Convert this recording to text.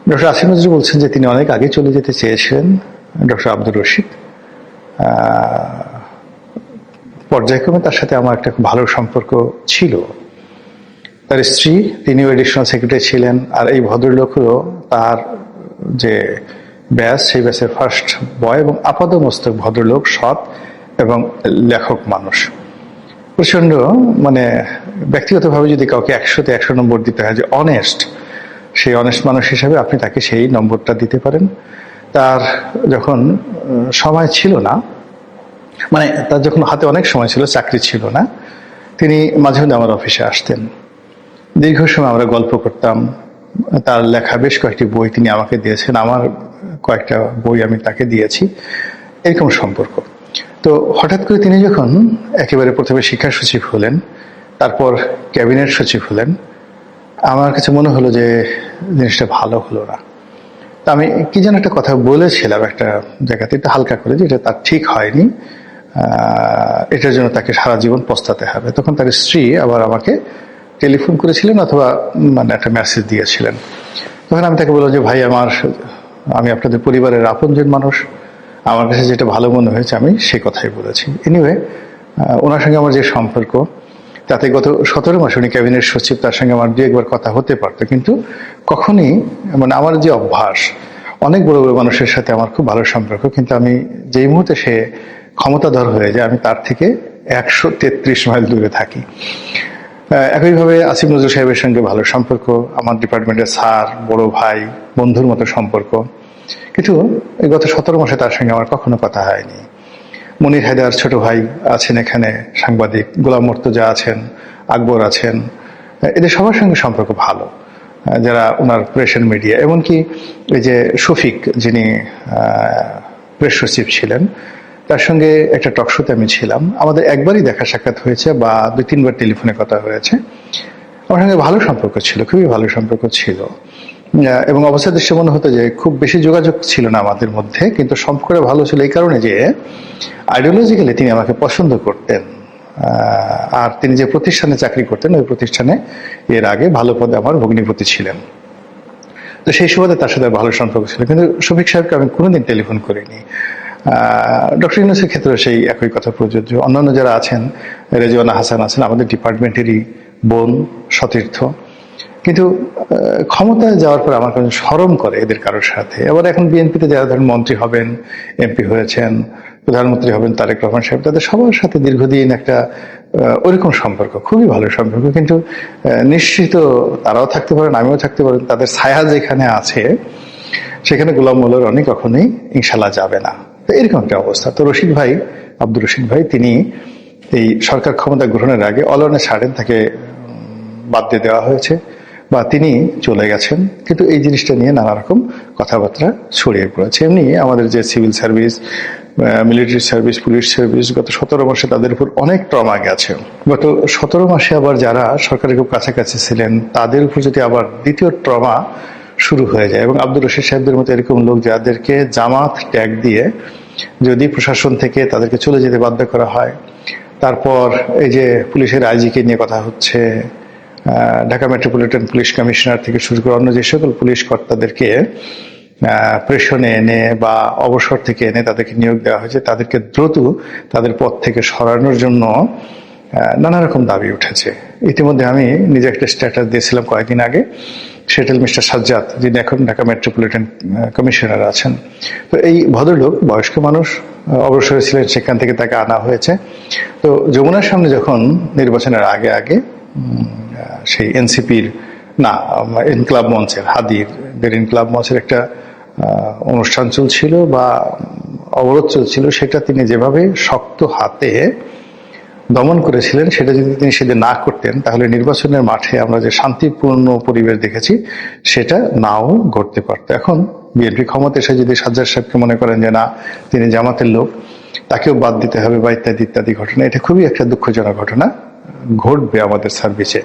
Doctor Asif Nazrul বলছেন যে তিনি অনেক আগে চলে যেতে চেয়েছেন। ডক্টর আব্দুর রশিদ পর্যায়ক্রমে তার সাথে আমার একটা খুব ভালো সম্পর্ক ছিল। তার স্ত্রী, তিনিও এডিশনাল সেক্রেটারি ছিলেন, আর এই ভদ্রলোকও তার যে ব্যাচ, সেই ব্যাচের ফার্স্ট বয় এবং আপাদমস্তক ভদ্রলোক, সৎ এবং লেখক মানুষ। প্রচন্ড মানে ব্যক্তিগতভাবে যদি কাউকে 100-তে 100 নম্বর দিতে হয় যে অনেস্ট, সেই অনেস্ট মানুষ হিসাবে আপনি তাকে সেই নম্বরটা দিতে পারেন। তার যখন সময় ছিল না, মানে তার যখন হাতে অনেক সময় ছিল, চাকরি ছিল না, তিনি মাঝে মাঝে আমার অফিসে আসতেন। দীর্ঘ সময় আমরা গল্প করতাম। তার লেখা বেশ কয়েকটি বই তিনি আমাকে দিয়েছেন, আমার কয়েকটা বই আমি তাকে দিয়েছি, এরকম সম্পর্ক। তো হঠাৎ করে তিনি যখন একেবারে প্রথমে শিক্ষা সচিব হলেন, তারপর ক্যাবিনেট সচিব হলেন, আমার কাছে মনে হলো যে জিনিসটা ভালো হলো না। তা আমি কি যেন একটা কথা বলেছিলাম একটা জায়গাতে, একটু হালকা করে, যে এটা তার ঠিক হয়নি, এটার জন্য তাকে সারা জীবন পস্তাতে হবে। তখন তার স্ত্রী আবার আমাকে টেলিফোন করেছিলেন অথবা মানে একটা মেসেজ দিয়েছিলেন। তখন আমি তাকে বললাম যে ভাই, আমি আপনাদের পরিবারের আপনজন মানুষ, আমার কাছে যেটা ভালো মনে হয়েছে আমি সে কথাই বলেছি। এনিওয়ে, ওনার সঙ্গে আমার যে সম্পর্ক, তাতে গত 17 মাস উনি ক্যাবিনেট সচিব, তার সঙ্গে আমার 2-1 বার কথা হতে পারতো, কিন্তু কখনই মানে আমার যে অভ্যাস, অনেক বড় বড় মানুষের সাথে আমার খুব ভালো সম্পর্ক, কিন্তু আমি যেই মুহূর্তে সে ক্ষমতাধর হয়ে যায় আমি তার থেকে 133 মাইল দূরে থাকি। একইভাবে আসিফ নজরুল সাহেবের সঙ্গে ভালো সম্পর্ক, আমার ডিপার্টমেন্টের স্যার, বড় ভাই, বন্ধুর মতো সম্পর্ক, কিন্তু এই গত 17 মাসে তার সঙ্গে আমার কখনো কথা হয়নি। মনির হায়দার ছোট ভাই আছেন এখানে, সাংবাদিক, গোলাম মুর্তজা আছেন, আকবর আছেন, এদের সবার সঙ্গে সম্পর্ক ভালো, যারা ওনার প্রেস এন্ড মিডিয়া। এমনকি এই যে শফিক, যিনি প্রেস সচিব ছিলেন, তার সঙ্গে একটা টকশোতে আমি ছিলাম, আমাদের একবারই দেখা সাক্ষাৎ হয়েছে বা 2-3 বার টেলিফোনে কথা হয়েছে। আমার সঙ্গে ভালো সম্পর্ক ছিল, খুবই ভালো সম্পর্ক ছিল, এবং অবস্থা দৃশ্যে মনে হতো যে খুব বেশি যোগাযোগ ছিল না আমাদের মধ্যে, কিন্তু সম্পর্কটা ভালো ছিল এই কারণে যে আইডিওলজিক্যালি তিনি আমাকে পছন্দ করতেন। আর তিনি যে প্রতিষ্ঠানে চাকরি করতেন, ওই প্রতিষ্ঠানে এর আগে ভালো পদে আমার ভগ্নিপতি ছিলেন। তো সেই সুবাদে তার সাথে ভালো সম্পর্ক ছিল, কিন্তু শফিক সাহেবকে আমি কোনোদিন টেলিফোন করিনি। ডক্টর ইউনূসের ক্ষেত্রে সেই একই কথা প্রযোজ্য। অন্যান্য যারা আছেন, রেজওয়ানা হাসান আছেন, আমাদের ডিপার্টমেন্টেরই বোন, সতীর্থ, কিন্তু ক্ষমতায় যাওয়ার পর আমার কাছে শরম করে এদের কারোর সাথে। এবার এখন বিএনপিতে যারা ধরেন মন্ত্রী হবেন, এমপি হয়েছেন, প্রধানমন্ত্রী হবেন, তারেক রহমান সাহেব, তাদের সবার সাথে দীর্ঘদিন একটা ওইরকম সম্পর্ক, খুবই ভালো সম্পর্ক। কিন্তু নিশ্চিত তারাও থাকতে পারেন, আমিও থাকতে পারেন, তাদের ছায়া যেখানে আছে সেখানে গোলাম মোল্লা রনি কখনোই ইনশাল্লাহ যাবে না। তো এরকম একটা অবস্থা। তো রশিদ ভাই, আব্দুর রশিদ ভাই, তিনি এই সরকার ক্ষমতা গ্রহণের আগে অলনে ছাড়েন, তাকে বাদ দিয়ে দেওয়া হয়েছে বা তিনি চলে গেছেন, কিন্তু এই জিনিসটা নিয়ে নানা রকম কথাবার্তা ছড়িয়ে পড়েছে। এমনি আমাদের যে civil service, military service, police service, গত 17 মাসে তাদের উপর অনেক ট্রমা গেছে। গত 17 মাসে আবার যারা সরকারের খুব কাছাকাছি ছিলেন তাদের উপর যদি আবার দ্বিতীয় ট্রমা শুরু হয়ে যায়, এবং আব্দুর রশিদ সাহেবদের মতো এরকম লোক যাদেরকে জামাত ট্যাগ দিয়ে যদি প্রশাসন থেকে তাদেরকে চলে যেতে বাধ্য করা হয়, তারপর এই যে পুলিশের আইজিকে নিয়ে কথা হচ্ছে, ঢাকা মেট্রোপলিটন পুলিশ কমিশনার থেকে শুরু করে অন্য যে সকল পুলিশ কর্তাদেরকে প্রেশনে এনে বা অবসর থেকে এনে তাদেরকে নিয়োগ দেওয়া হয়েছে, তাদেরকে দ্রুত তাদের পদ থেকে সরানোর জন্য নানা রকম দাবি উঠেছে। ইতিমধ্যে আমি নিজে একটা স্ট্যাটাস দিয়েছিলাম কয়েকদিন আগে, সেটেল মিস্টার সাজ্জাদ, যিনি এখন ঢাকা মেট্রোপলিটন কমিশনার আছেন। তো এই ভদ্রলোক বয়স্ক মানুষ, অবসরে ছিলেন, সেখান থেকে তাকে আনা হয়েছে। তো যমুনার সামনে যখন নির্বাচনের আগে আগে সেই এনসিপির না ইনকলাব মঞ্চের, হাদির ইনকলাব মঞ্চের একটা অনুষ্ঠান চলছিল বা অবরোধ চলছিল, সেটা তিনি যেভাবে শক্ত হাতে দমন করেছিলেন, সেটা যদি তিনি সেদিন না করতেন তাহলে নির্বাচনের মাঠে আমরা যে শান্তিপূর্ণ পরিবেশ দেখেছি সেটা নাও ঘটতে পারত। এখন বিএনপি ক্ষমতা এসে যদি সাজ্জাদ সাহেবকে মনে করেন যে না তিনি জামাতের লোক, তাকেও বাদ দিতে হবে বা ইত্যাদি ইত্যাদি ঘটনা, এটা খুবই একটা দুঃখজনক ঘটনা ঘটবে আমাদের সার্ভিসে।